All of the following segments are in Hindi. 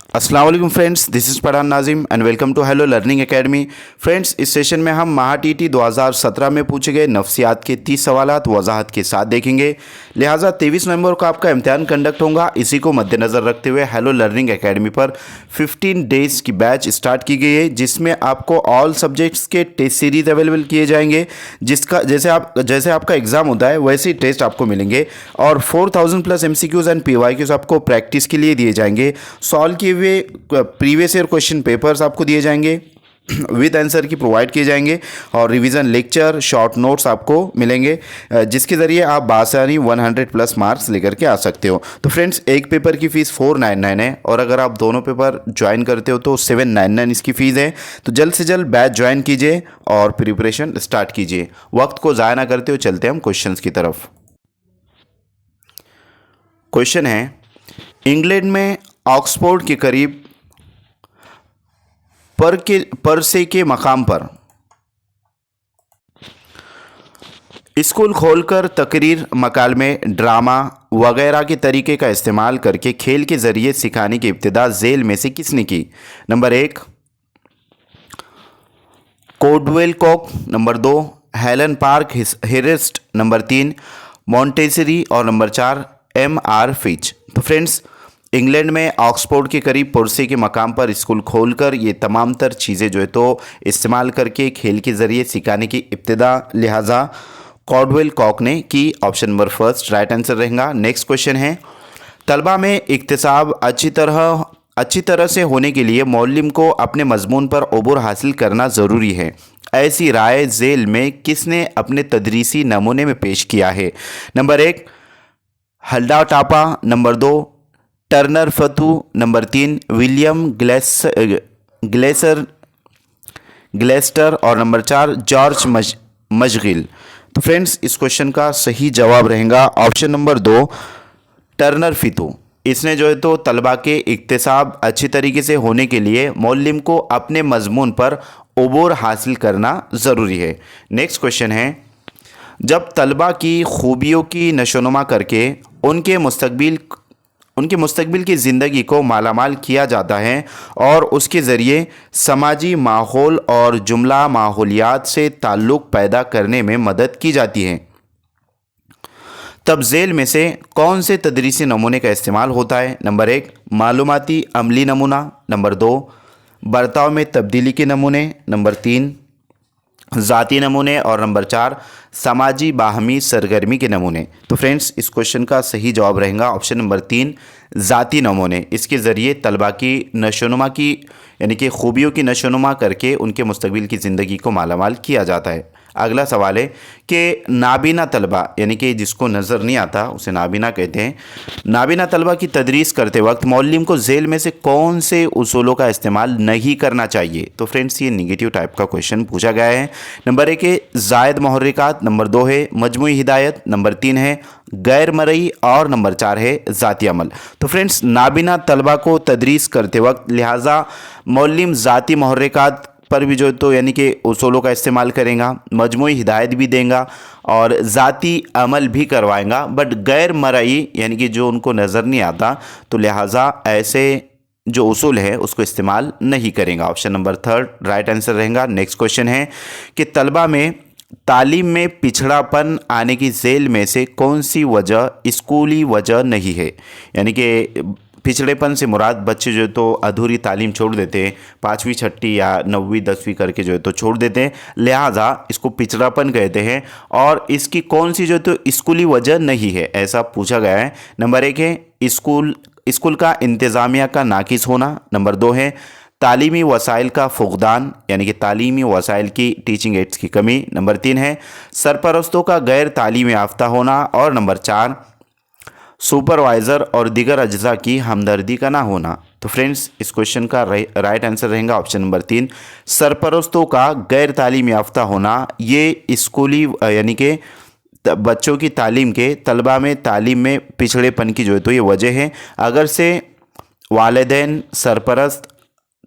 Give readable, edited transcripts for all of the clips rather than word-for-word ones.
अस्सलाम वालेकुम friends, this is Pathan Nazim and welcome to Hello Learning Academy. Friends, इस सेशन में हम महा टीटी 2017 में पूछे गए नफ्सियात के 30 सवालात वजाहत के साथ देखेंगे। लिहाजा 23 नवंबर को आपका इम्तिहान कंडक्ट होगा। इसी को मद्देनज़र रखते हुए हेलो लर्निंग एकेडमी पर 15 डेज़ की बैच स्टार्ट की गई है, जिसमें आपको ऑल सब्जेक्ट्स के टेस्ट सीरीज अवेलेबल किए जाएंगे। जिसका जैसे आपका एग्ज़ाम होता है वैसे ही टेस्ट आपको मिलेंगे और 4000 प्लस MCQs एंड PYQs आपको प्रैक्टिस के लिए दिए जाएंगे। सॉल्व किए हुए प्रीवियस ईयर क्वेश्चन पेपर्स आपको दिए जाएंगे, विद आंसर की प्रोवाइड किए जाएंगे और रिवीजन लेक्चर शॉर्ट नोट्स आपको मिलेंगे, जिसके ज़रिए आप बासानी 100 प्लस मार्क्स लेकर के आ सकते हो। तो फ्रेंड्स, एक पेपर की फ़ीस 499 है और अगर आप दोनों पेपर ज्वाइन करते हो तो 799 इसकी फ़ीस है। तो जल्द से जल्द बैच ज्वाइन कीजिए और प्रिपरेशन स्टार्ट कीजिए। वक्त को ज़ाया ना करते हो, चलते हम क्वेश्चन की तरफ। क्वेश्चन है, इंग्लैंड में ऑक्सफोर्ड के करीब परसे के मकाम पर स्कूल खोलकर तकरीर, मकालमे, ड्रामा वगैरह के तरीके का इस्तेमाल करके खेल के ज़रिए सिखाने की इब्तिदा झेल में से किसने की? Number 1 Caldwell Cook, number 2 Helen Parkhurst, number 3 Montessori और नंबर 4 MR फिच। तो फ्रेंड्स, इंग्लैंड में ऑक्सफोर्ड के करीब पुरसे के मकाम पर स्कूल खोलकर ये तमाम तर चीज़ें जो है तो इस्तेमाल करके खेल के ज़रिए सिखाने की इब्तिदा लिहाजा कॉल्डवेल कॉक ने की। Option number first right answer रहेगा। नेक्स्ट क्वेश्चन है, तलबा में इक्तिसाब अच्छी तरह से होने के लिए मौलिम को अपने मजमून पर अबूर हासिल करना ज़रूरी है। ऐसी राय झेल में किसने अपने तदरीसी नमूने में पेश किया है? Number 1 Hilda Taba, number 2 Turner फतू, नंबर 3 विलियम ग्लेस्टर और नंबर 4 जॉर्ज मशगिल। तो फ्रेंड्स, इस क्वेश्चन का सही जवाब रहेगा ऑप्शन नंबर 2 टर्नर फितू। इसने जो है तो तलबा के इक्तिसाब अच्छी तरीके से होने के लिए मौलिम को अपने मजमून पर अबूर हासिल करना ज़रूरी है। नेक्स्ट क्वेश्चन है, जब तलबा की खूबियों की नशोनुमा करके उनके मुस्तकबिल की ज़िंदगी को मालामाल किया जाता है और उसके ज़रिए समाजी माहौल और जुमला माहौलियात से ताल्लुक़ पैदा करने में मदद की जाती है, तब झेल में से कौन से तदरीसी नमूने का इस्तेमाल होता है? नंबर 1 मालूमाती अमली नमूना, नंबर 2 बर्ताव में तब्दीली के नमूने, नंबर 3 ज़ाती नमूने और नंबर 4 समाजी बाहमी सरगर्मी के नमूने। तो फ्रेंड्स, इस क्वेश्चन का सही जवाब रहेगा ऑप्शन नंबर 3 ज़ाती नमूने। इसके ज़रिए तलबा की नशोनुमा की यानी कि खूबियों की नशोनुमा करके उनके मुस्तकबिल की ज़िंदगी को मालामाल किया जाता है। अगला सवाल है कि नाबीना तलबा यानी कि जिसको नज़र नहीं आता उसे नाबीना कहते हैं, नाबीना तलबा की तदरीस करते वक्त मौलिम को झेल में से कौन से उसूलों का इस्तेमाल नहीं करना चाहिए? तो फ्रेंड्स, ये निगेटिव टाइप का क्वेश्चन पूछा गया है। नंबर 1 है ज़ायद मुहर्रिकात, नंबर 2 है मजमूई हिदायत, नंबर 3 है गैर मरई और नंबर 4 है ज़ाती अमल। तो फ्रेंड्स, नाबीना तलबा को तदरीस करते वक्त लिहाजा मौलिम ज़ाती मुहर्रिकात पर भी जो तो यानी कि उसूलों का इस्तेमाल करेगा, मजमूई हिदायत भी देगा और ज़ाती अमल भी करवाएगा, बट गैर मरई यानी कि जो उनको नज़र नहीं आता तो लिहाजा ऐसे जो उसूल है उसको इस्तेमाल नहीं करेगा। Option number third right answer रहेगा। नेक्स्ट क्वेश्चन है कि तलबा में तालीम में पिछड़ापन आने की झेल में से कौन सी वजह स्कूली वजह नहीं है? यानी कि पिछड़ेपन से मुराद बच्चे जो है तो अधूरी तालीम छोड़ देते हैं, 5वीं 6वीं या 9वीं 10वीं करके जो है तो छोड़ देते हैं, लिहाजा इसको पिछड़ापन कहते हैं। और इसकी कौन सी जो है तो स्कूली वजह नहीं है, ऐसा पूछा गया है। नंबर 1 है स्कूल का इंतज़ामिया का नाकिस होना, नंबर 2 है तालीमी वसाइल का फुकदान यानी कि तालीमी वसाइल की टीचिंग एड्स की कमी, नंबर 3 है सरपरस्तों का गैर तालीम याफ्ता होना और नंबर 4 सुपरवाइज़र और दीगर अज्जा की हमदर्दी का ना होना। तो फ्रेंड्स, इस क्वेश्चन का राइट आंसर रहेगा ऑप्शन नंबर 3 सरपरस्तों का गैर तालीम याफ्ता होना। ये स्कूली यानी कि बच्चों की तालीम के तलबा में तालीम में पिछड़ेपन की जो है तो ये वजह है। अगर से वालिदैन, सरपरस्त,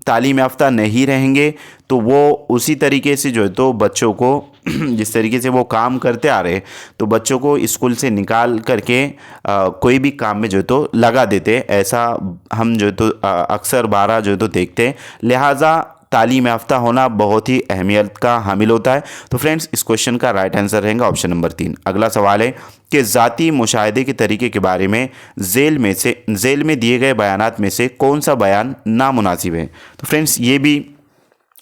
तालीम याफ्ता नहीं रहेंगे तो वो उसी तरीके से जो है तो बच्चों को जिस तरीके से वो काम करते आ रहे तो बच्चों को स्कूल से निकाल करके कोई भी काम में जो है तो लगा देते। ऐसा हम जो है तो अक्सर बारह जो है तो देखते हैं। लिहाजा तालीम याफ्ता होना बहुत ही अहमियत का हामिल होता है। तो फ्रेंड्स, इस क्वेश्चन का राइट आंसर रहेगा ऑप्शन नंबर 3। अगला सवाल है कि ज़ाती मुशाहिदे के तरीके के बारे में झेल में दिए गए बयानात में से कौन सा बयान नामुनासिब है। तो फ्रेंड्स, ये भी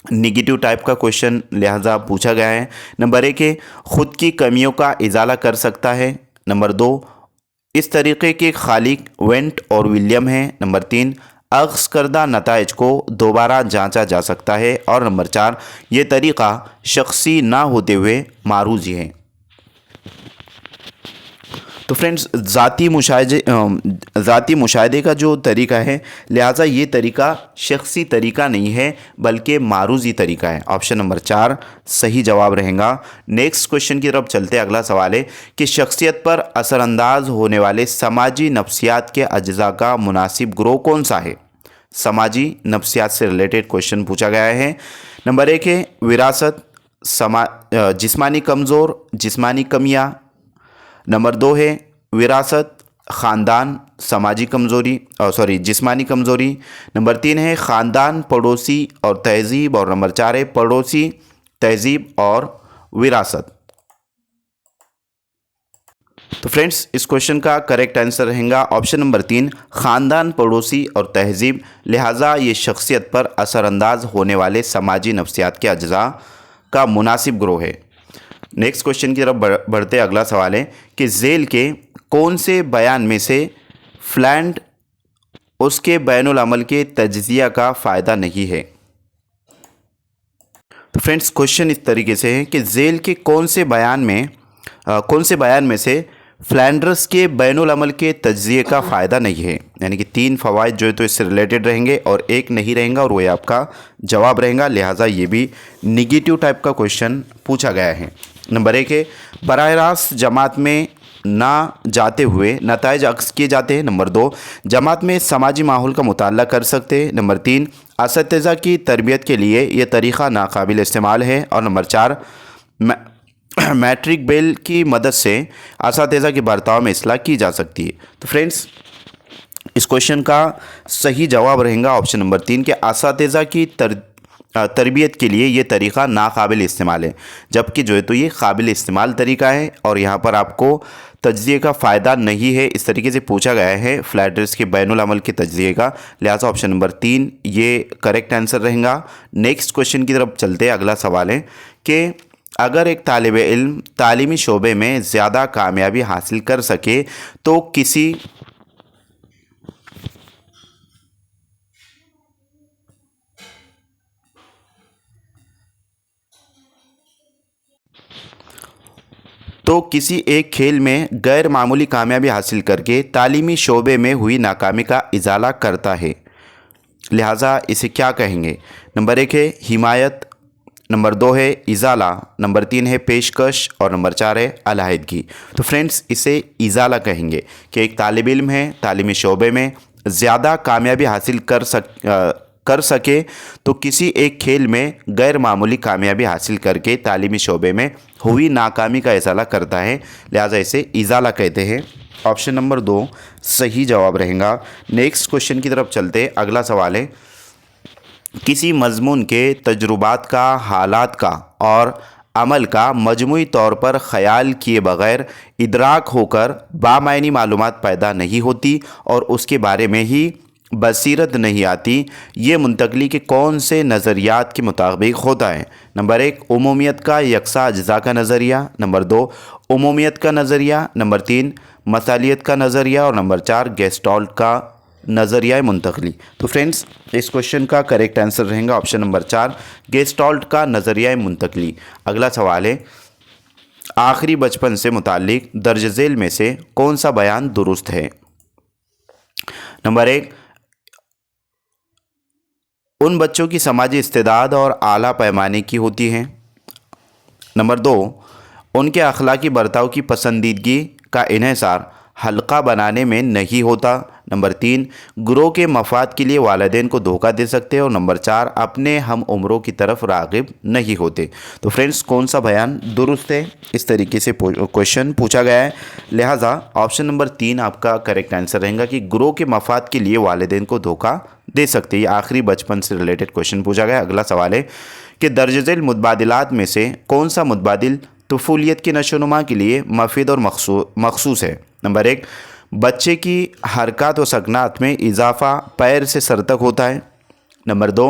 निगेटिव टाइप का क्वेश्चन लिहाजा पूछा गया है। नंबर 1 है ख़ुद की कमियों का इजाला कर सकता है। नंबर 2, इस तरीक़े के खालिक वेंट और विलियम हैं। नंबर 3, अख्ज़ करदा नताइज को दोबारा जांचा जा सकता है। और नंबर 4, ये तरीक़ा शख्सी ना होते हुए मारूजी है। तो फ्रेंड्स, ज़ाती मुशाहिदे का जो तरीका है, लिहाजा ये तरीका शख्सी तरीका नहीं है बल्कि मारूजी तरीका है। ऑप्शन नंबर 4 सही जवाब रहेगा। नेक्स्ट क्वेश्चन की तरफ चलते हैं। अगला सवाल है कि शख्सियत पर असरअंदाज होने वाले समाजी नफ्सियात के अज्जा का मुनासिब ग्रोह कौन सा है। समाजी नफ्सियात से रिलेटेड क्वेश्चन पूछा गया है। नंबर 1 है विरासत, जिस्मानी कमज़ोर, जिस्मानी कमियाँ। नंबर 2 है विरासत, ख़ानदान, समाजी कमज़ोरी जिस्मानी कमज़ोरी। नंबर 3 है ख़ानदान, पड़ोसी और तहज़ीब। और नंबर 4 है पड़ोसी, तहज़ीब और विरासत। तो फ्रेंड्स, इस क्वेश्चन का करेक्ट आंसर रहेगा ऑप्शन नंबर 3 ख़ानदान, पड़ोसी और तहज़ीब। लिहाजा ये शख्सियत पर असरअंदाज होने वाले समाजी नफ्सियात के अज्जा का मुनासिब ग्रोह है। नेक्स्ट क्वेश्चन की तरफ बढ़ते अगला सवाल है कि झेल के कौन से बयान में से फ्लैंड उसके बैनुल अमल के तज्जिया का फ़ायदा नहीं है। तो फ्रेंड्स, क्वेश्चन इस तरीके से है कि झेल के कौन से बयान में से फ्लैंडर्स के बैनुल अमल के तज्जिए का फ़ायदा नहीं है। यानी कि 3 फ़वाइद जो है तो इससे रिलेटेड रहेंगे और एक नहीं रहेगा और वही आपका जवाब रहेगा। लिहाजा ये भी निगेटिव टाइप का क्वेश्चन पूछा गया है। नंबर 1 है बराह रास्त जमात में ना जाते हुए नताइज अक्स किए जाते हैं। नंबर 2, जमात में समाजी माहौल का मुताला कर सकते हैं। नंबर 3, असतिज़ा की तरबियत के लिए यह तरीक़ा नाकाबिल इस्तेमाल है। और नंबर 4, मैट्रिक बेल की मदद से असतिज़ा के बर्ताव में इस्लाह की जा सकती है। तो फ्रेंड्स, इस क्वेश्चन का सही जवाब रहेगा ऑप्शन नंबर 3 के असतिज़ा की तरबियत के लिए ये तरीक़ा नाकाबिल इस्तेमाल है, जबकि जो है तो ये काबिल इस्तेमाल तरीका है और यहाँ पर आपको तज्जिए का फ़ायदा नहीं है। इस तरीके से पूछा गया है फ्लैंडर्स के बैनुल अमल के तज्जिए का। लिहाजा ऑप्शन नंबर 3 ये करेक्ट आंसर रहेगा। नेक्स्ट क्वेश्चन की तरफ चलते हैं। अगला सवाल है कि अगर एक तालिब इल्म तालीमी शोबे में ज़्यादा कामयाबी हासिल कर सके तो किसी एक खेल में गैर मामूली कामयाबी हासिल करके तालीमी शोबे में हुई नाकामी का इजाला करता है। लिहाजा इसे क्या कहेंगे। नंबर 1 है हिमायत, नंबर 2 है इजाला, नंबर 3 है पेशकश और नंबर 4 है अलहदगी। तो फ्रेंड्स, इसे इजाला कहेंगे कि एक तालिब इल्म है तालीमी शोबे में ज़्यादा कामयाबी हासिल कर सके तो किसी एक खेल में गैर मामूली कामयाबी हासिल करके तालीमी शोबे में हुई नाकामी का इजाला करता है। लिहाजा इसे इजाला कहते हैं। ऑप्शन नंबर 2 सही जवाब रहेगा। नेक्स्ट क्वेश्चन की तरफ चलते। अगला सवाल है किसी मज़मून के तजुर्बात का, हालात का और अमल का मजमूई तौर पर ख़याल किए बग़ैर इदराक होकर बामायनी मालूमात पैदा नहीं होती और उसके बारे में ही बसीरत नहीं आती। ये मुंतकली के कौन से नज़रियात के मुताबिक होता है। नंबर 1 उमूमियत का यकसा अज्जा का नज़रिया। नंबर 2 उमूमियत का नज़रिया। नंबर 3 मसालियत का नज़रिया। और नंबर 4 गेस्टॉल्ट का नज़रिया मुंतकली। तो फ्रेंड्स, इस क्वेश्चन का करेक्ट आंसर रहेगा ऑप्शन नंबर 4 गेस्टॉल्ट का नज़रिया मुंतकली। अगला सवाल है आखिरी बचपन से मुताल्लिक दर्ज झेल में से कौन सा बयान दुरुस्त है। नंबर 1 उन बच्चों की समाजी इस्तेदाद और आला पैमाने की होती हैं। नंबर 2 उनके अखलाकी बर्ताव की पसंदीदगी का इन्हिसार हल्का बनाने में नहीं होता। नंबर 3, गुरों के मफाद के लिए वालिदैन को धोखा दे सकते हैं। और नंबर 4, अपने हम उम्रों की तरफ राग़िब नहीं होते। तो फ्रेंड्स, कौन सा बयान दुरुस्त है? इस तरीके से क्वेश्चन पूछा गया है, लिहाजा ऑप्शन नंबर 3 आपका करेक्ट आंसर रहेगा कि गुरों के मफाद के लिए वालिदैन को धोखा दे सकते हैं। ये आखिरी बचपन से रिलेटेड क्वेश्चन पूछा गया। अगला सवाल है कि दर्ज झेल मुतबादिलात में से कौन सा मुतबादिल तुफूलियत की नशोनुमा के लिए मफीद और मखसूस है? नंबर 1, बच्चे की हरकत व सकनात में इजाफा पैर से सर तक होता है। नंबर 2,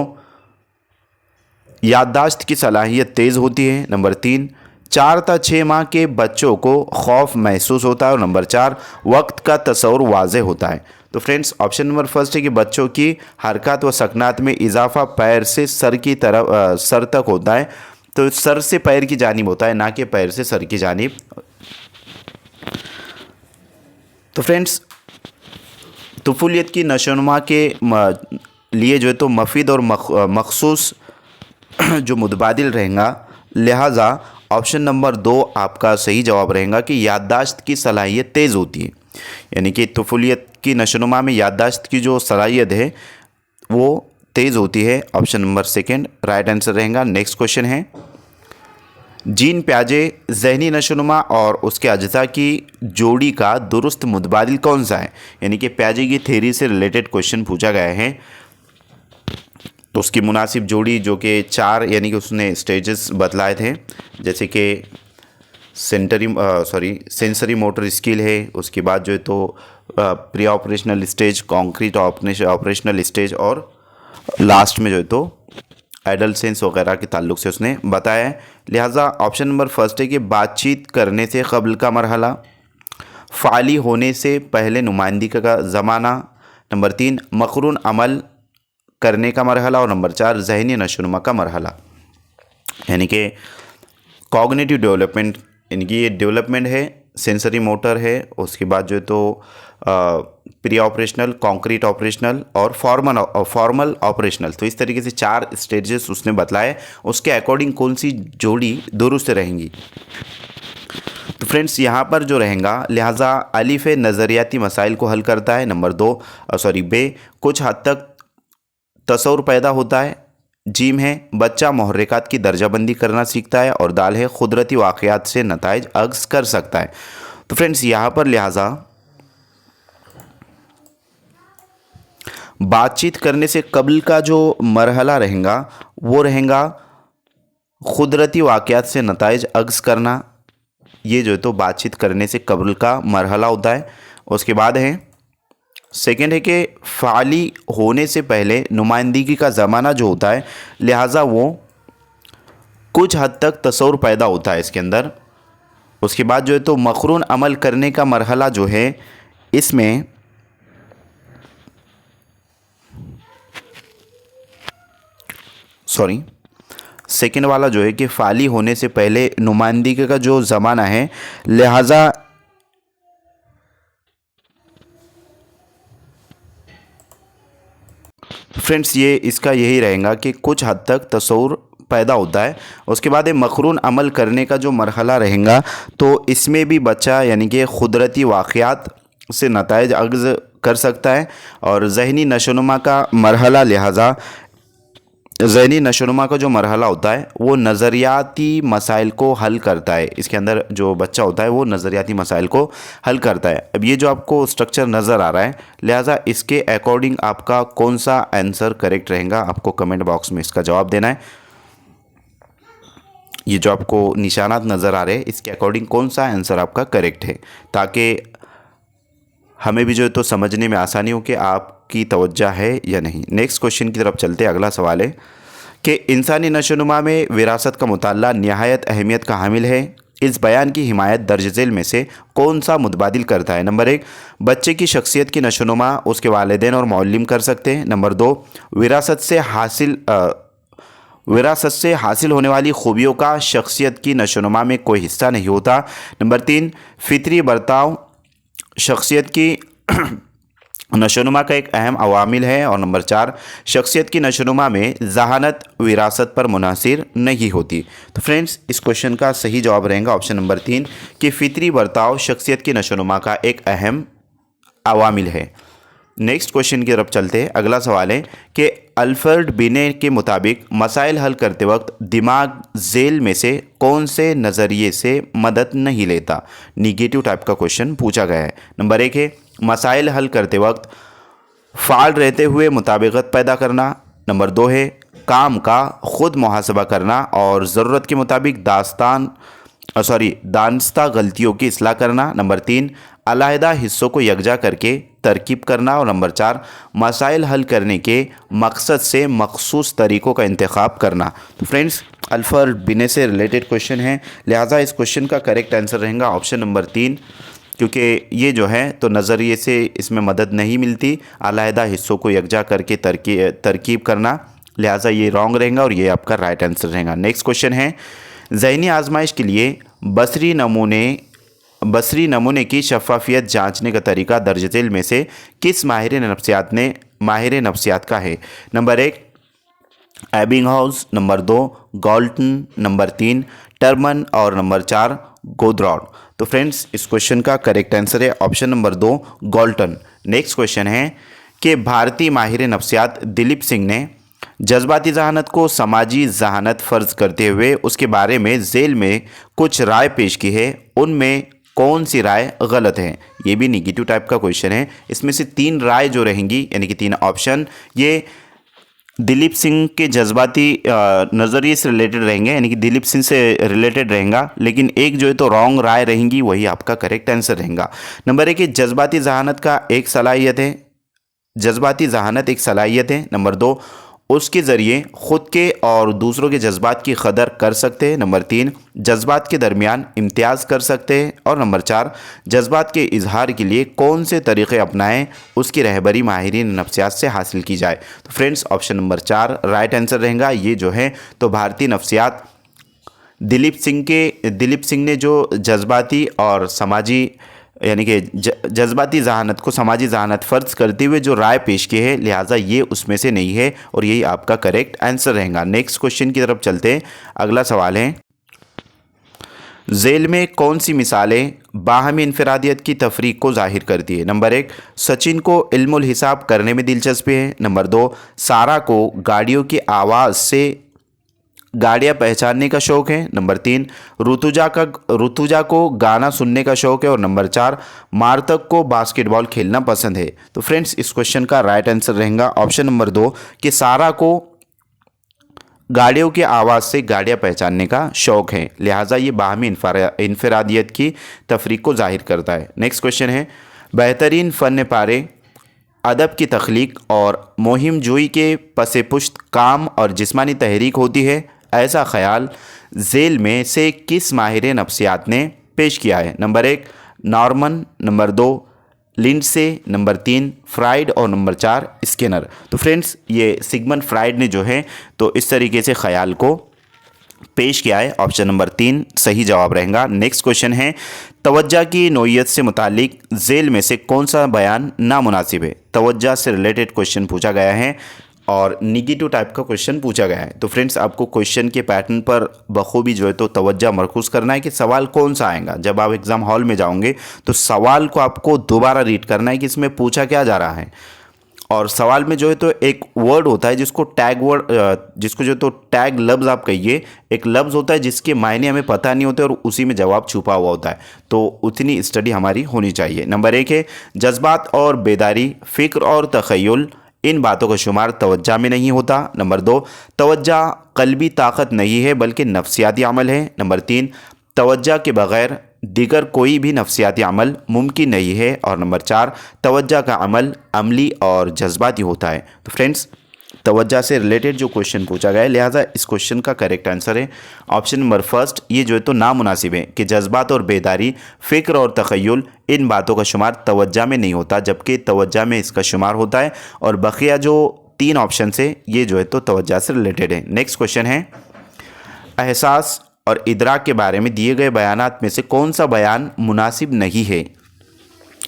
याददाश्त की सलाहियत तेज़ होती है। नंबर 3, 4 से 6 माह के बच्चों को खौफ महसूस होता है। और नंबर 4, वक्त का तस्वुर वाज़ेह होता है। तो फ्रेंड्स, ऑप्शन नंबर फर्स्ट है कि बच्चों की हरकत व सकनात में इजाफा पैर से सर की तरफ सर तक होता है। तो सर से पैर की जानिब होता है, ना कि पैर से सर की जानिब। तो फ्रेंड्स, तुफूलियत की नशोनुमा के लिए जो है तो मफीद और मखसूस जो मुतबादिल रहेगा, लिहाजा ऑप्शन नंबर 2 आपका सही जवाब रहेगा कि याददाश्त की सलाहियत तेज़ होती है। यानी कि तुफूलियत की नशोनुमा में याददाश्त की जो सलाहियत है वो तेज़ होती है। ऑप्शन नंबर 2 राइट आंसर रहेगा। नेक्स्ट क्वेश्चन है, जीन प्याजे ज़हनी नशोनुमा और उसके अज्जा की जोड़ी का दुरुस्त मुतबादिल कौन सा है? यानी कि प्याजे की थ्योरी से रिलेटेड क्वेश्चन पूछा गया है। तो उसकी मुनासिब जोड़ी जो कि 4 यानी कि उसने स्टेजेस बतलाए थे, जैसे कि सेंसरी मोटर स्किल है, उसके बाद जो है तो pre operational stage, concrete operational stage, और लास्ट में जो है तो एडल्ट सेंस वगैरह के ताल्लुक से उसने बताया है। लिहाजा ऑप्शन नंबर फर्स्ट है कि बातचीत करने से कबल का मरहला, फ़ाली होने से पहले नुमाइंदगी का ज़माना, नंबर 3 मकरून अमल करने का मरहला, और नंबर 4 ज़हनी नशोनुमा का मरहला। यानी कि कॉग्निटिव डेवलपमेंट, इनकी ये डेवलपमेंट है, सेंसरी मोटर है, उसके बाद जो है तो प्री ऑपरेशनल, कॉन्क्रीट ऑपरेशनल और फॉर्मल ऑपरेशनल। तो इस तरीके से 4 स्टेजेस उसने बतलाए। उसके अकॉर्डिंग कौन सी जोड़ी दुरुस्त रहेंगी? तो फ्रेंड्स, यहाँ पर जो रहेगा, लिहाजा अलिफ नज़रियाती मसाइल को हल करता है। नंबर 2 बे कुछ हद तक तसव्वुर पैदा होता है। जीम है बच्चा मुहर्रिकात की दर्जाबंदी करना सीखता है। और दाल है कुदरती वाक़यात से नताइज अक्स कर सकता है। तो फ्रेंड्स, यहाँ पर लिहाजा बातचीत करने से कबल का जो मरहला रहेगा वो रहेगा कुदरती वाक़यात से नताइज अक्स करना। ये जो है तो बातचीत करने से कबल का मरहला होता है। उसके बाद है सेकेंड है कि फ़ाली होने से पहले नुमाइंदगी का ज़माना जो होता है, लिहाजा वो कुछ हद तक तसव्वुर पैदा होता है इसके अंदर। उसके बाद जो है तो मकरून अमल करने का मरहला जो है, इसमें सेकेंड वाला जो है कि फ़ाली होने से पहले नुमाइंदगी का जो ज़माना है, लिहाजा फ्रेंड्स ये इसका यही रहेगा कि कुछ हद तक तसव्वुर पैदा होता है। उसके बाद ये मकरून अमल करने का जो मरहला रहेगा, तो इसमें भी बच्चा यानी कि कुदरती वाक़यात से नताइज अक्स कर सकता है। और ज़हनी नशोनुमा का मरहला, लिहाजा ज़हनी नशोनुमा का जो मरहला होता है वो नज़रियाती मसाइल को हल करता है। इसके अंदर जो बच्चा होता है वो नज़रियाती मसाइल को हल करता है। अब ये जो आपको स्ट्रक्चर नज़र आ रहा है, लिहाजा इसके अकॉर्डिंग आपका कौन सा आंसर करेक्ट रहेगा, आपको कमेंट बॉक्स में इसका जवाब देना है। ये जो आपको निशानात नज़र आ रहे हैं, इसके अकॉर्डिंग कौन सा आंसर आपका करेक्ट है, ताकि हमें भी जो है तो समझने में आसानी हो कि आपकी तवज्जो है या नहीं। नेक्स्ट क्वेश्चन की तरफ चलते हैं। अगला सवाल है कि इंसानी नशोनुमा में विरासत का मुताल्ला निहायत अहमियत का हामिल है। इस बयान की हिमायत दर्ज झेल में से कौन सा मुतबादिल करता है? नंबर 1 बच्चे की शख्सियत की नशोनुमा उसके वालिदैन और मौल्लिम कर सकते हैं। नंबर 2 विरासत से हासिल होने वाली खूबियों का शख्सियत की नशोनुमा में कोई हिस्सा नहीं होता। नंबर 3 फितरी बर्ताव शख्सियत की नशोनुमा का एक अहम अवामिल है। और नंबर 4 शख्सियत की नशोनुमा में जहानत विरासत पर मुनासिर नहीं होती। तो फ्रेंड्स, इस क्वेश्चन का सही जवाब रहेगा ऑप्शन नंबर 3 कि फितरी बर्ताव शख्सियत की नशोनुमा का एक अहम अवामिल है। नेक्स्ट क्वेश्चन की तरफ चलते हैं। अगला सवाल है कि अल्फ्रेड बिने के मुताबिक मसाइल हल करते वक्त दिमाग झेल में से कौन से नज़रिए से मदद नहीं लेता। निगेटिव टाइप का क्वेश्चन पूछा गया है। नंबर 1 है मसाइल हल करते वक्त फ़ाल रहते हुए मुताबिकत पैदा करना। नंबर 2 है काम का खुद मुहासबा करना और ज़रूरत के मुताबिक दानिस्ता गलतियों की इस्लाह करना। नंबर 3 अलहदा हिस्सों को यकजा करके तरकीब करना। और नंबर 4 मसाइल हल करने के मकसद से मखसूस तरीक़ों का इंतखाब करना। तो फ्रेंड्स अल्फ्रेड बिने से रिलेटेड क्वेश्चन है, लिहाजा इस क्वेश्चन का करेक्ट आंसर रहेगा ऑप्शन नंबर 3, क्योंकि ये जो है तो नज़रिए से इसमें मदद नहीं मिलती, अलहदा हिस्सों को यकजा करके तरकीब करना, लिहाजा ये रॉन्ग रहेगा और ये आपका राइट आंसर रहेगा। नेक्स्ट क्वेश्चन है ज़हनी आजमाइश के लिए बसरी नमूने की शफाफियत जांचने का तरीका दर्ज झेल में से किस माहिर नफ्सियात का है। Number 1 Ebbinghaus, number 2 Galton, number 3 Terman और नंबर 4 गोद्रॉड। तो फ्रेंड्स इस क्वेश्चन का करेक्ट आंसर है option number 2 Galton. Next question है कि भारतीय माहिर नफ्सियात दिलीप सिंह ने जज्बाती जहानत को समाजी जहानत फ़र्ज करते हुए उसके बारे में झेल में कुछ राय पेश की है, उनमें कौन सी राय गलत है। ये भी निगेटिव टाइप का क्वेश्चन है। इसमें से 3 राय जो रहेंगी यानी कि 3 ऑप्शन ये दिलीप सिंह के जज्बाती नज़रिए से रिलेटेड रहेंगे, यानी कि दिलीप सिंह से रिलेटेड रहेगा, लेकिन एक जो है तो रॉन्ग राय रहेंगी, वही आपका करेक्ट आंसर रहेगा। नंबर 1 जज्बाती जहानत एक सलाहियत है। नंबर 2 उसके ज़रिए ख़ुद के और दूसरों के जज्बात की कदर कर सकते हैं। नंबर 3 जज्बात के दरमियान इम्तियाज़ कर सकते हैं। और नंबर 4 जज्बात के इजहार के लिए कौन से तरीक़े अपनाएं, उसकी रहबरी माहिरीन नफ्सियात से हासिल की जाए। तो friends option number 4 right answer रहेगा। ये जो है तो भारतीय नफ्सियात दिलीप सिंह ने जो जज्बाती और समाजी यानी कि जज्बाती जहानत को समाजी जहानत फ़र्ज करते हुए जो राय पेश की है, लिहाजा ये उसमें से नहीं है और यही आपका करेक्ट आंसर रहेगा। नेक्स्ट क्वेश्चन की तरफ चलते हैं। अगला सवाल है झेल में कौन सी मिसालें बाहमी इनफरादियत की तफरीक को जाहिर करती है। नंबर 1 सचिन को इल्मुल हिसाब करने में दिलचस्पी है। नंबर 2 सारा को गाड़ियों की आवाज़ से गाड़ियाँ पहचानने का शौक़ है। नंबर 3 ऋतुजा को गाना सुनने का शौक़ है। और नंबर 4 मार्तक को बास्केटबॉल खेलना पसंद है। तो फ्रेंड्स इस क्वेश्चन का राइट आंसर रहेगा ऑप्शन नंबर 2 कि सारा को गाड़ियों की आवाज़ से गाड़ियाँ पहचानने का शौक़ है, लिहाजा ये बाहमी इनफरादियत की तफरीक को जाहिर करता है। नेक्स्ट क्वेश्चन है बेहतरीन फ़न पारे अदब की तख्लीक और मुहिम जोई के पसे पुश्त काम और जिस्मानी तहरीक होती है, ऐसा ख्याल झेल में से किस माहिर नफ्सियात ने पेश किया है। Number 1 Norman, number 2 Lindsey, number 3 Freud और नंबर 4 स्किनर। तो फ्रेंड्स ये सिगमंड फ्राइड ने जो है तो इस तरीके से ख्याल को पेश किया है, ऑप्शन नंबर 3 सही जवाब रहेगा। नेक्स्ट क्वेश्चन है तवज्जा की नोयत से मुतालिक झेल में से कौन सा बयान नामुनासिब है। तवज्जा से रिलेटेड क्वेश्चन पूछा गया है और निगेटिव टाइप का क्वेश्चन पूछा गया है। तो फ्रेंड्स आपको क्वेश्चन के पैटर्न पर बखूबी जो है तो तवज्जा मरकूज़ करना है कि सवाल कौन सा आएगा। जब आप एग्ज़ाम हॉल में जाओगे तो सवाल को आपको दोबारा रीड करना है कि इसमें पूछा क्या जा रहा है। और सवाल में जो है तो एक वर्ड होता है जिसको जो तो टैग लफ्ज़ आप कहिए, एक लफ्ज़ होता है जिसके मायने हमें पता नहीं होते और उसी में जवाब छुपा हुआ होता है, तो उतनी स्टडी हमारी होनी चाहिए। नंबर 1 है जज्बात और बेदारी, फ़िक्र और तख़य्युल, इन बातों का शुमार तवज्जा में नहीं होता। नंबर 2 तवज्जा क़ल्बी ताकत नहीं है बल्कि नफ्सियाती अमल है। नंबर 3 तवज्जा के बग़ैर दीगर कोई भी नफ्सियाती अमल मुमकिन नहीं है। और नंबर 4 तवज्जा का अमल अमली और जज्बाती होता है। तो फ्रेंड्स तवज्जा से रिलेटेड जो क्वेश्चन पूछा गया है, लिहाजा इस क्वेश्चन का करेक्ट आंसर है ऑप्शन नंबर 1 ये जो है तो नामुनासिब है कि जज्बात और बेदारी, फ़िक्र और तख़य्युल, इन बातों का शुमार तवज्जा में नहीं होता, जबकि तवज्जा में इसका शुमार होता है। और बकिया जो 3 ऑप्शन है ये जो है तो तवज्जा से रिलेटेड है। नेक्स्ट क्वेश्चन है एहसास और इदराक के बारे में दिए गए बयानात में से कौन सा बयान मुनासिब नहीं है।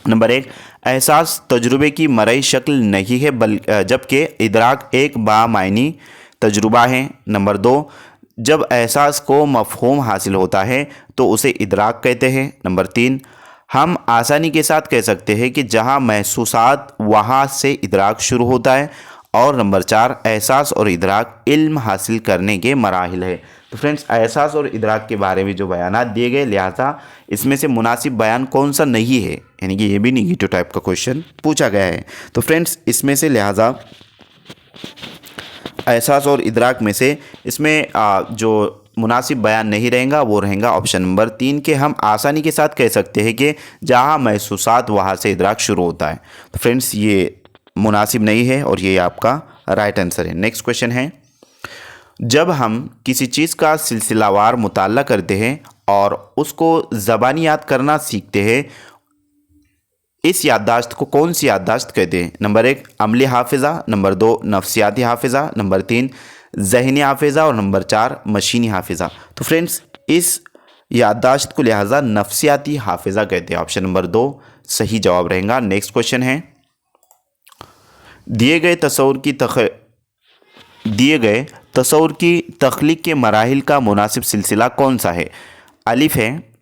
नंबर 1 एहसास तजुर्बे की मरई शक्ल नहीं है जबकि इदराक एक बामायनी तजुर्बा है। नंबर 2 जब एहसास को मफ़हूम हासिल होता है तो उसे इदराक कहते हैं। नंबर 3 हम आसानी के साथ कह सकते हैं कि जहाँ महसूसात वहाँ से इदराक शुरू होता है। और नंबर 4, एहसास और इदराक इल्म हासिल करने के मराहिल है। तो फ्रेंड्स, एहसास और इदराक के बारे में जो बयानात दिए गए, लिहाजा इसमें से मुनासिब बयान कौन सा नहीं है, यानी कि ये भी निगेटिव टाइप का क्वेश्चन पूछा गया है। तो फ्रेंड्स, इसमें से लिहाजा एहसास और इदराक में से इसमें जो मुनासिब बयान नहीं रहेगा वो रहेगा ऑप्शन नंबर 3 के हम आसानी के साथ कह सकते हैं कि जहाँ महसूसात वहाँ से इदराक शुरू होता है। तो फ्रेंड्स, ये मुनासिब नहीं है और ये आपका राइट आंसर है। नेक्स्ट क्वेश्चन है, जब हम किसी चीज़ का सिलसिलावार मुताला करते हैं और उसको ज़बानी याद करना सीखते हैं, इस याददाश्त को कौन सी याददाश्त कहते हैं? नंबर 1, अमली हाफिज़ा, नंबर 2, नफ्सियाती हाफिज़ा, नंबर 3, ज़हनी हाफिज़ा और नंबर 4, मशीनी हाफिज़ा। तो फ्रेंड्स, इस याददाश्त को लिहाजा नफ्सियाती हाफिज़ा कहते हैं। ऑप्शन नंबर 2 सही जवाब रहेगा। नेक्स्ट क्वेश्चन है, दिए गए तसव्वुर की तख्लीक के मराहिल का मुनासिब सिलसिला कौन सा है? अलिफ है,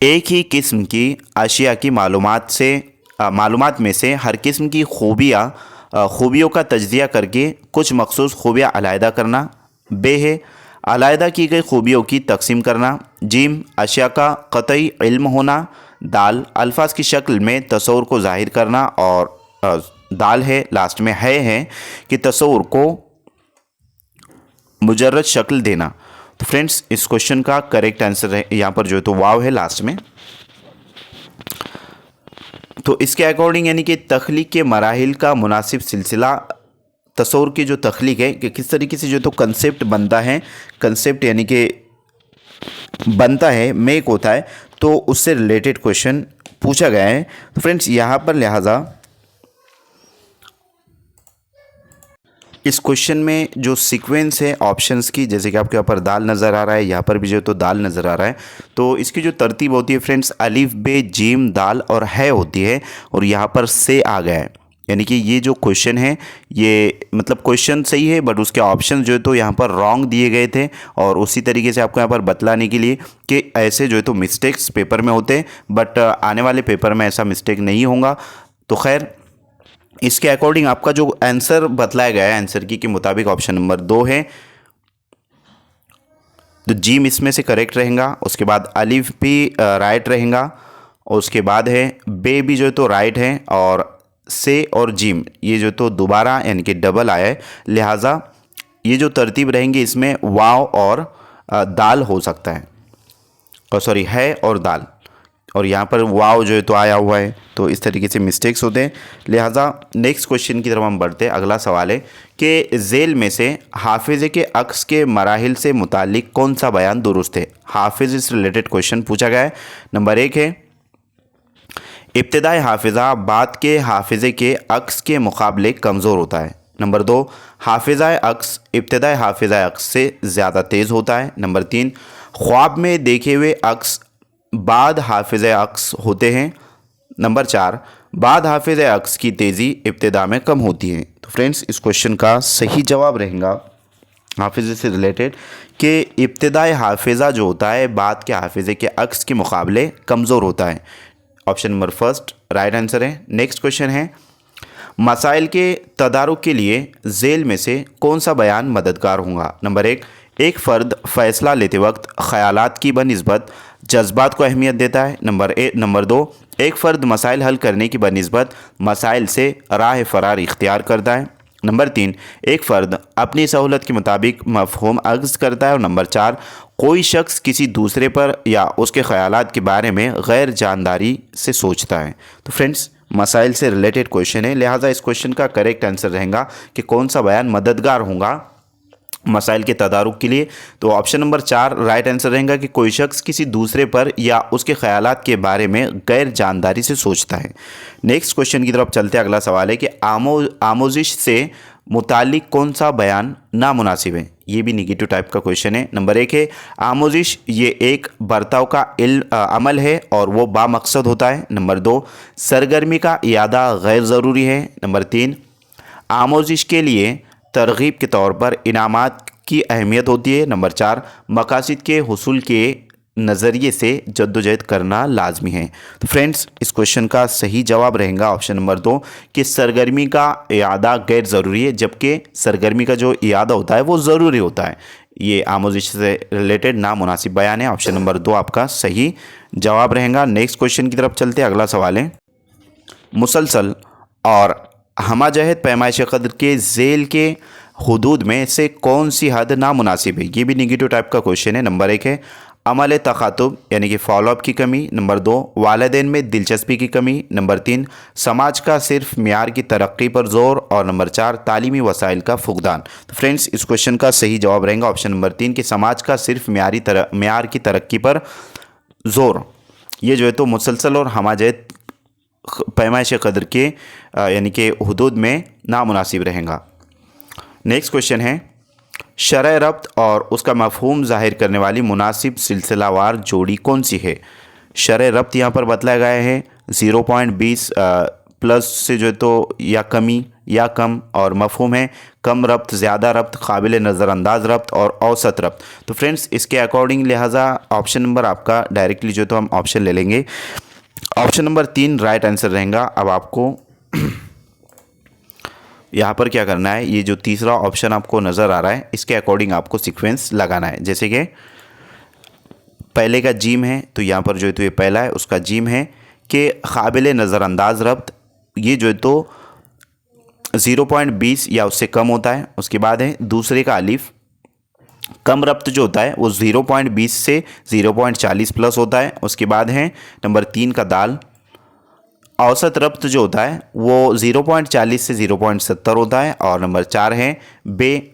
एक ही किस्म की अशिया की मालूमात में से हर किस्म की खूबियों का तज्ज़िया करके कुछ मखसूस खूबियाँ अलहदा करना। बे है, अलहदा की गई खूबियों की तकसीम करना। जीम, अशिया का क़तई इल्म होना। दाल, अल्फाज की शक्ल में तसव्वुर को ज़ाहिर करना। और दाल है लास्ट में है कि तसव्वुर को मुजर्रद शक्ल देना। तो फ्रेंड्स, इस क्वेश्चन का करेक्ट आंसर है यहाँ पर जो है तो वाव है लास्ट में। तो इसके अकॉर्डिंग यानी कि तख्लीक के मराहिल का मुनासिब सिलसिला, तसव्वुर की जो तख्लीक है कि किस तरीके से जो तो कंसेप्ट बनता है, कंसेप्ट यानी कि बनता है, मेक होता है, तो उससे रिलेटेड क्वेश्चन पूछा गया है। तो फ्रेंड्स, यहाँ पर लिहाजा इस क्वेश्चन में जो सीक्वेंस है ऑप्शंस की, जैसे कि आपके यहाँ पर दाल नज़र आ रहा है, यहाँ पर भी जो तो दाल नज़र आ रहा है, तो इसकी जो तरतीब होती है फ्रेंड्स, अलिफ बे जीम दाल और है होती है, और यहाँ पर से आ गया है। यानी कि ये जो क्वेश्चन है, ये मतलब क्वेश्चन सही है बट उसके ऑप्शन जो है तो यहाँ पर रॉन्ग दिए गए थे, और उसी तरीके से आपको यहाँ पर बतलाने के लिए कि ऐसे जो है तो मिस्टेक्स पेपर में होते हैं, बट आने वाले पेपर में ऐसा मिस्टेक नहीं होगा। तो खैर, इसके अकॉर्डिंग आपका जो आंसर बतलाया गया है, आंसर की के मुताबिक ऑप्शन नंबर 2 है। तो जीम इसमें से करेक्ट रहेगा। उसके बाद अलिफ भी राइट रहेगा, और उसके बाद है बे भी जो है तो राइट है, और से और जीम ये जो तो दोबारा यानी कि डबल आया है, लिहाजा ये जो तरतीब रहेंगे इसमें वाव और दाल हो सकता है, और सॉरी है और दाल, और यहाँ पर वाव जो है तो आया हुआ है, तो इस तरीके से मिस्टेक्स होते हैं। लिहाजा नेक्स्ट क्वेश्चन की तरफ हम बढ़ते हैं। अगला सवाल है कि झेल में से हाफिज़े के अक्स के मराहिल से मुतालिक कौन सा बयान दुरुस्त है? हाफिज़ से रिलेटेड क्वेश्चन पूछा गया है। नंबर 1 है, इब्तिदाई हाफिज़ा बाद के हाफिज़े के अक्स के मुकाबले कमज़ोर होता है। नंबर 2, हाफिज़ा अक्स इब्तिदाई हाफिज़ा अक्स से ज़्यादा तेज़ होता है। नंबर 3, ख्वाब में देखे हुए अक्स बाद हाफिज़ अक्स होते हैं। नंबर 4, बाद हाफिज़ अक्स की तेज़ी इब्तिदा में कम होती है। तो फ्रेंड्स, इस क्वेश्चन का सही जवाब रहेगा हाफिज़ से रिलेटेड कि इब्तिदाई हाफिज़ा जो होता है बाद के हाफिज़े के अक्स के मुकाबले कमज़ोर होता है। ऑप्शन नंबर 1 राइट आंसर है। नेक्स्ट क्वेश्चन है, मसाइल के तदारुक के लिए झेल में से कौन सा बयान मददगार होगा? नंबर 1, एक फ़र्द फ़ैसला लेते वक्त ख़यालात की बनिस्बत जज्बात को अहमियत देता है। नंबर 2, एक फ़र्द मसाइल हल करने की बनिस्बत मसाइल से राह फ़रार इख्तियार करता है। नंबर 3, एक फ़र्द अपनी सहूलत के मुताबिक मफ़हूम अक्स करता है। और नंबर 4, कोई शख्स किसी दूसरे पर या उसके ख़यालात के बारे में गैर जानदारी से सोचता है। तो फ्रेंड्स, मसाइल से रिलेटेड क्वेश्चन है, लिहाजा इस क्वेश्चन का करेक्ट आंसर रहेगा कि कौन सा बयान मददगार होगा मसाइल के तदारुक के लिए। तो ऑप्शन नंबर 4 राइट आंसर रहेगा कि कोई शख्स किसी दूसरे पर या उसके ख़यालात के बारे में गैर जानदारी से सोचता है। नेक्स्ट क्वेश्चन की तरफ चलते हैं। अगला सवाल है कि आमोजिश से मुतालिक कौन सा बयान नामुनासिब है? ये भी निगेटिव टाइप का क्वेश्चन है। नंबर 1 है, आमोजिश ये एक बर्ताव का अमल है और वो बामकसद होता है। नंबर 2, सरगर्मी का इयादा गैर ज़रूरी है। नंबर 3, आमोजिश के लिए तरगीब के तौर पर इनामात की अहमियत होती है। नंबर 4, मकासिद के हुसूल के नज़रिए से जद्दोजहद करना लाजमी है। तो फ्रेंड्स, इस क्वेश्चन का सही जवाब रहेगा ऑप्शन नंबर 2 कि सरगर्मी का इयादा गैर ज़रूरी है, जबकि सरगर्मी का जो इयादा होता है वो ज़रूरी होता है। ये आमोजिश से रिलेटेड नामुनासिब बयान है। ऑप्शन नंबर 2 आपका सही जवाब रहेगा। नेक्स्ट क्वेश्चन की तरफ चलते हैं। अगला सवाल है, मुसलसल और हमाजहत पैमाइश कदर के झेल के हुदूद में से कौन सी हद नामुनासिब है? ये भी निगेटिव टाइप का क्वेश्चन है। नंबर 1 है अमल तखातुब यानी कि फॉलोअप की कमी। नंबर 2 वालिदैन में दिलचस्पी की कमी। नंबर 3 समाज का सिर्फ म्यार की तरक्की पर जोर। और नंबर 4 तालीमी वसाइल का फुकदान। तो फ्रेंड्स, इस क्वेश्चन का सही जवाब रहेगा ऑप्शन नंबर 3 कि समाज का सिर्फ म्यार की तरक्की पर जोर। ये जो है तो मुसलसल और हमाजहत पैमाइश कदर के यानी कि हुदूद में नामुनासिब रहेगा। नेक्स्ट क्वेश्चन है, शरह रब्त और उसका मफहूम ज़ाहिर करने वाली मुनासिब सिलसिलावार जोड़ी कौन सी है? शरह रब्त यहाँ पर बतलाया गया है 0.20 प्लस से जो है तो या कमी या कम, और मफहूम है कम रब्त, ज़्यादा रब्त, काबिल नज़रअंदाज रब्त और औसत रब्त। तो फ्रेंड्स, इसके अकॉर्डिंग लिहाजा ऑप्शन नंबर आपका डायरेक्टली जो तो हम ऑप्शन ले लेंगे। ऑप्शन नंबर 3 राइट आंसर रहेगा। अब आपको यहाँ पर क्या करना है, ये जो तीसरा ऑप्शन आपको नज़र आ रहा है इसके अकॉर्डिंग आपको सीक्वेंस लगाना है। जैसे कि पहले का जीम है तो यहाँ पर जो है तो ये पहला है, उसका जीम है कि काबिल नज़रअंदाज रब्त, ये जो है तो 0.20 या उससे कम होता है। उसके बाद है दूसरे का अलिफ, कम रब्त जो होता है वो 0.20 से 0.40 प्लस होता है। उसके बाद है नंबर 3 का दाल, औसत रब्त जो होता है वो 0.40 से 0.70 होता है। और नंबर 4 है बे,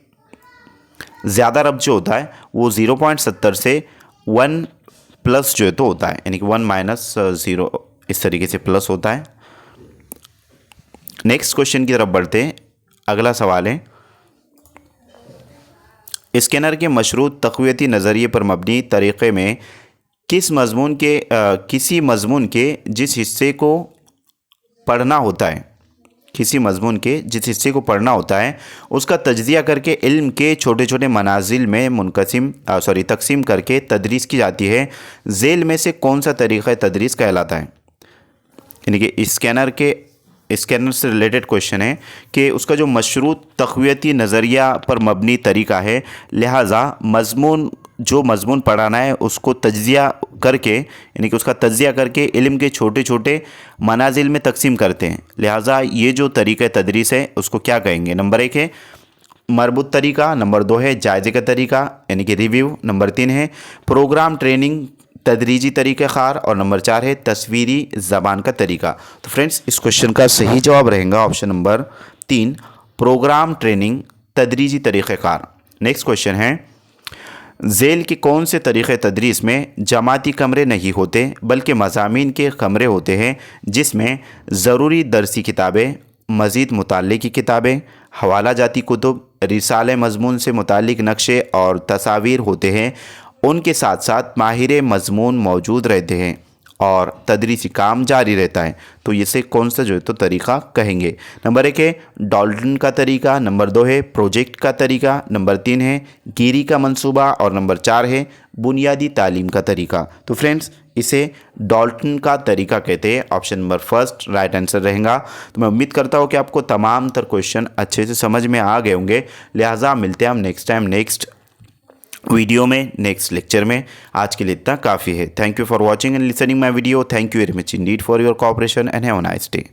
ज़्यादा रब्त जो होता है वो 0.70 से 1 प्लस जो है तो होता है, यानी कि 1 माइनस 0 इस तरीके से प्लस होता है। नेक्स्ट क्वेश्चन की तरफ बढ़ते हैं। अगला सवाल है, स्कैनर के मशरूत तक़वियती नज़रिए पर मबनी तरीक़े में किसी मज़मून के जिस हिस्से को पढ़ना होता है, किसी मज़मून के जिस हिस्से को पढ़ना होता है उसका तज्ज़िया करके इल्म के छोटे छोटे मनाजिल में तकसीम करके तदरीस की जाती है। झेल में से कौन सा तरीक़ा तदरीस कहलाता है? यानी कि स्कैनर से रिलेटेड क्वेश्चन है कि उसका जो मशरूत तक़वियती नज़रिया पर मबनी तरीका है, लिहाजा जो मज़मून पढ़ाना है उसको तज्ज़िया करके, यानी कि उसका तज्ज़िया करके इल्म के छोटे छोटे मनाजिल में तकसीम करते हैं। लिहाजा ये जो तरीक़ा तदरीस है उसको क्या कहेंगे? नंबर 1 है मरबूत तरीका। नंबर 2 है जायज़े का तरीका यानी कि रिव्यू। नंबर 3 है प्रोग्राम ट्रेनिंग तदरीजी तरीक़ाकार। और नंबर 4 है तस्वीरी ज़बान का तरीका। तो फ्रेंड्स, इस क्वेश्चन का सही जवाब रहेगा ऑप्शन नंबर 3 प्रोग्राम ट्रेनिंग तदरीजी तरीक़ाकार। नेक्स्ट क्वेश्चन है, झेल के कौन से तरीक़े तदरीस में जमाती कमरे नहीं होते बल्कि मज़ामीन के कमरे होते हैं, जिसमें ज़रूरी दरसी किताबें, मज़ीद मुताल्लिक़ की किताबें, हवाला जाती कुतुब, रिसाले मज़मून से मुताल्लिक़ नक्शे और तस्वीर होते हैं। उनके साथ साथ माहिर मज़मून मौजूद रहते हैं और तदरीसी काम जारी रहता है। तो इसे कौन सा जो है तो तरीक़ा कहेंगे? नंबर 1 है डॉल्टन का तरीका। नंबर 2 है प्रोजेक्ट का तरीका। नंबर 3 है गिरी का मंसूबा। और नंबर 4 है बुनियादी तालीम का तरीका। तो फ्रेंड्स, इसे डॉल्टन का तरीका कहते हैं। ऑप्शन नंबर 1 राइट आंसर रहेगा। तो मैं उम्मीद करता हूँ कि आपको तमाम तर क्वेश्चन अच्छे से समझ में आ गए होंगे। लिहाजा मिलते हैं हम नेक्स्ट टाइम नेक्स्ट वीडियो में, नेक्स्ट लेक्चर में। आज के लिए इतना काफ़ी है। Thank you for watching and listening my video. Thank you very much Indeed for your cooperation and have a nice day.